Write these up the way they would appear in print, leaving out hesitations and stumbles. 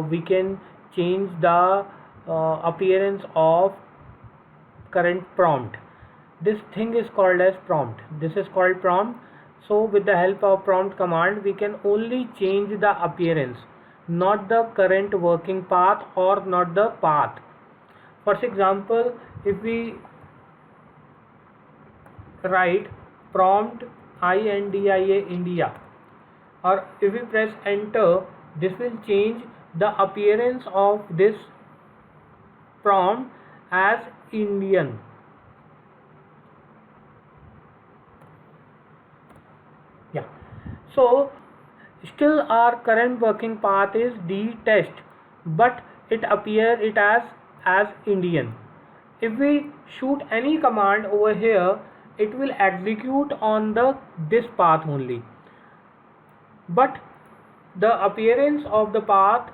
we can change the appearance of current prompt. This thing is called as prompt. This is called prompt. So with the help of prompt command we can only change the appearance, not the current working path or not the path. For example, if we write prompt INDIA India, or if we press enter, this will change the appearance of this prompt as Indian. Yeah, so still our current working path is D test, but it appear it as Indian. If we shoot any command over here, it will execute on the this path only, but the appearance of the path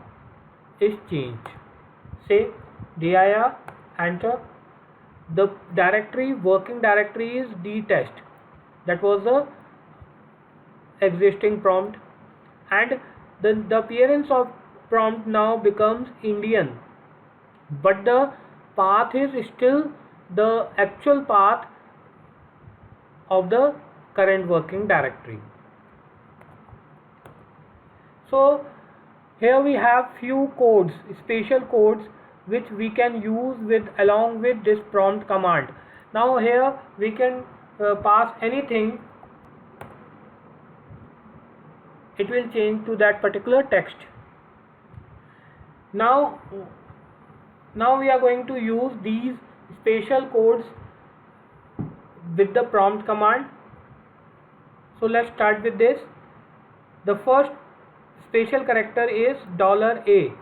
is changed. Say dir, enter. The directory, working directory is D test. That was the existing prompt, and the appearance of prompt now becomes Indian, but the path is still the actual path of the current working directory. So here we have few codes, special codes, which we can use with along with this prompt command. Now here we can pass anything, it will change to that particular text. Now we are going to use these special codes with the prompt command. So let's start with this. The first special character is $A,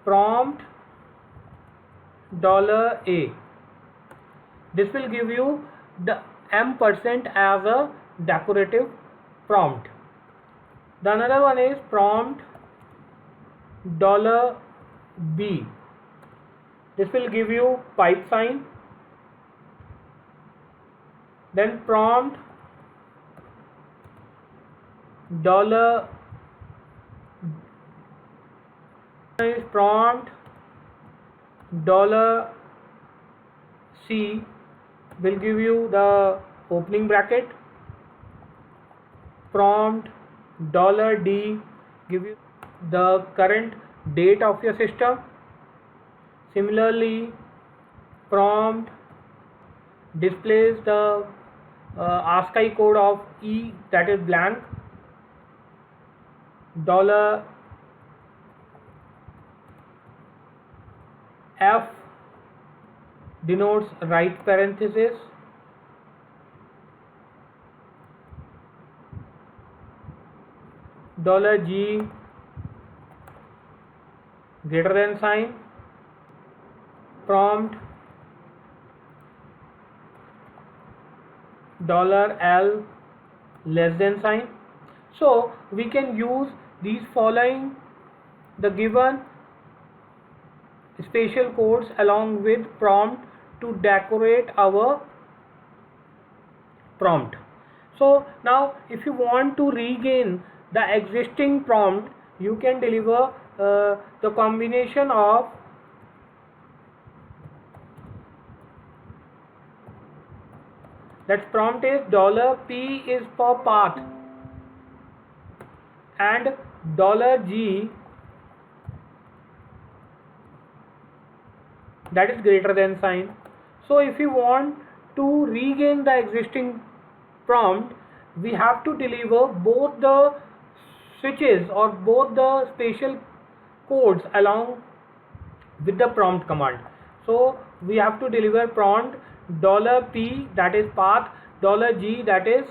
prompt $A. This will give you the %, as a decorative prompt. The another one is prompt $B. This will give you pipe sign. Then prompt is prompt $C, will give you the opening bracket. Prompt $D give you the current date of your system. Similarly, prompt displays the ASCII code of E, that is blank. $F denotes right parenthesis. $G greater than sign. Prompt $L less than sign. So we can use these following the given special codes along with prompt to decorate our prompt. So now if you want to regain the existing prompt, you can deliver the combination of that prompt is $P is for path and $G, that is greater than sign. So if you want to regain the existing prompt, we have to deliver both the switches or both the special codes along with the prompt command. So we have to deliver prompt $P, that is path, $G, that is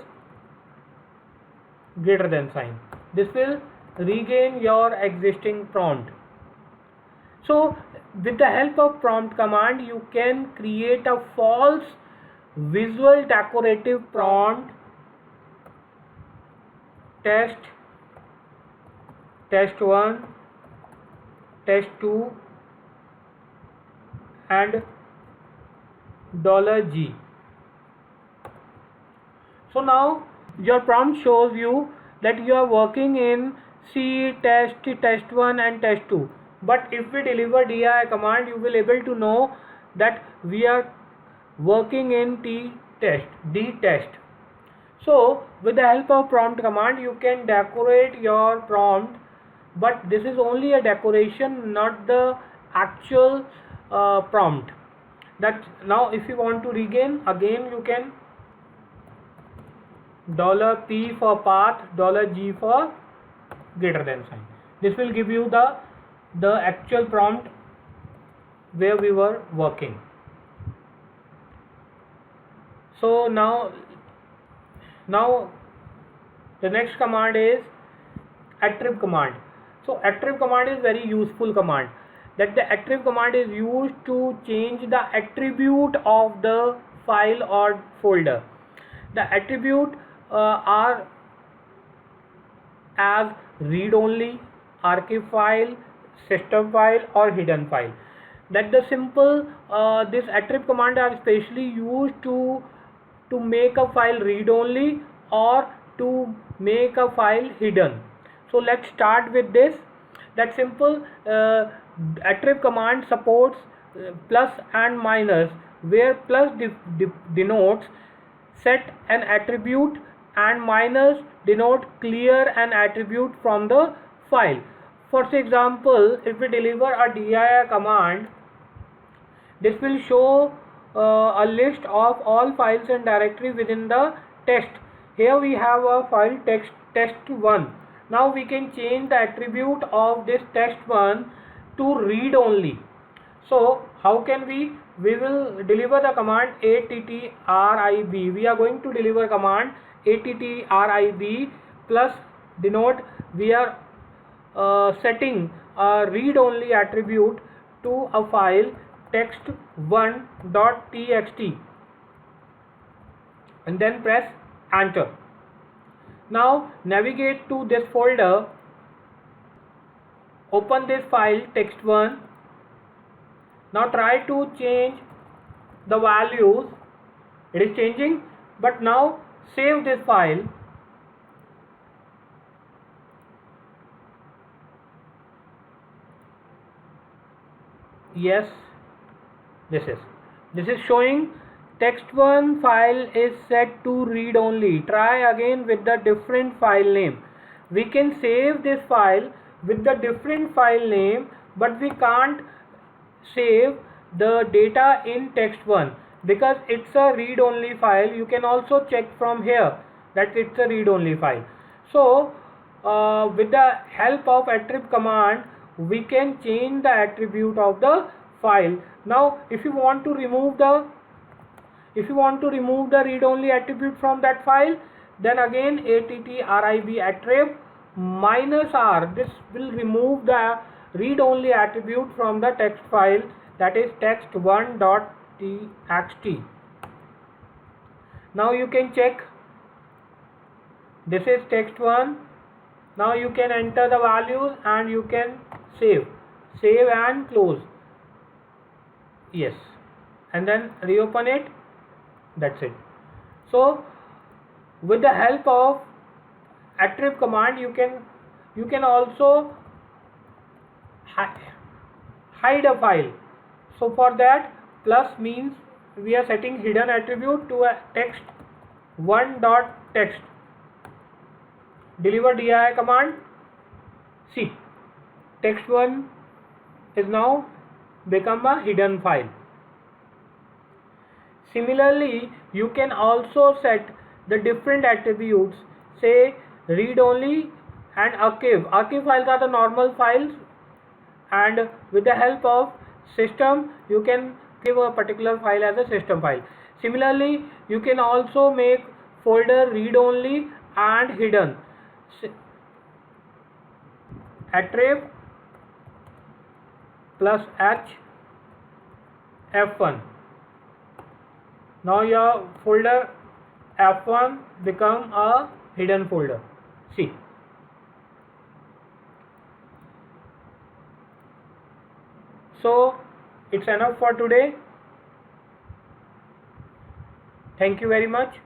greater than sign. This will regain your existing prompt. So with the help of prompt command, you can create a false visual decorative prompt test, test1, test2 and $G. So now your prompt shows you that you are working in C test, test1 and test2. But if we deliver dir command, you will able to know that we are working in t test, d test. So with the help of prompt command, you can decorate your prompt, but this is only a decoration, not the actual prompt. That now if you want to regain, again you can $P for path, $G for greater than sign. This will give you the actual prompt where we were working. So now the next command is attrib command. So attrib command is very useful command. That the attrib command is used to change the attribute of the file or folder. The attribute are as read only, archive file, system file or hidden file. That the simple this attrib command are specially used to make a file read only or to make a file hidden. So let's start with this. That simple attrib command supports plus and minus, where plus denotes set an attribute and minus denote clear an attribute from the file. For example, if we deliver a dir command, this will show a list of all files and directory within the test. Here we have a file test1. Now we can change the attribute of this test1 to read only. So how can we will deliver the command attrib. We are going to deliver command attrib plus denote. We are setting a read only attribute to a file text1.txt and then press enter. Now navigate to this folder, open this file text1. Now try to change the values. It is changing, but now save this file. Yes, this is showing text1 file is set to read only. Try again with the different file name. We can save this file with the different file name, but we can't save the data in text1 because it's a read only file. You can also check from here that it's a read only file. So with the help of attrib command, we can change the attribute of the file. Now if you want to remove the read only attribute from that file, then again attrib attrib minus r. This will remove the read only attribute from the text file, that is text1.txt. Now you can check. This is text1. Now you can enter the values and you can save and close. Yes, and then reopen it. That's it. So with the help of attrib command, you can also hide a file. So for that, plus means we are setting hidden attribute to a text1.text. Deliver dir command. See, text1 is now become a hidden file. Similarly, you can also set the different attributes, say read only and archive. Archive files are the normal files, and with the help of system you can give a particular file as a system file. Similarly, you can also make folder read only and hidden. Attrib plus h f1. Now your folder f1 become a hidden folder. See. So it's enough for today. Thank you very much.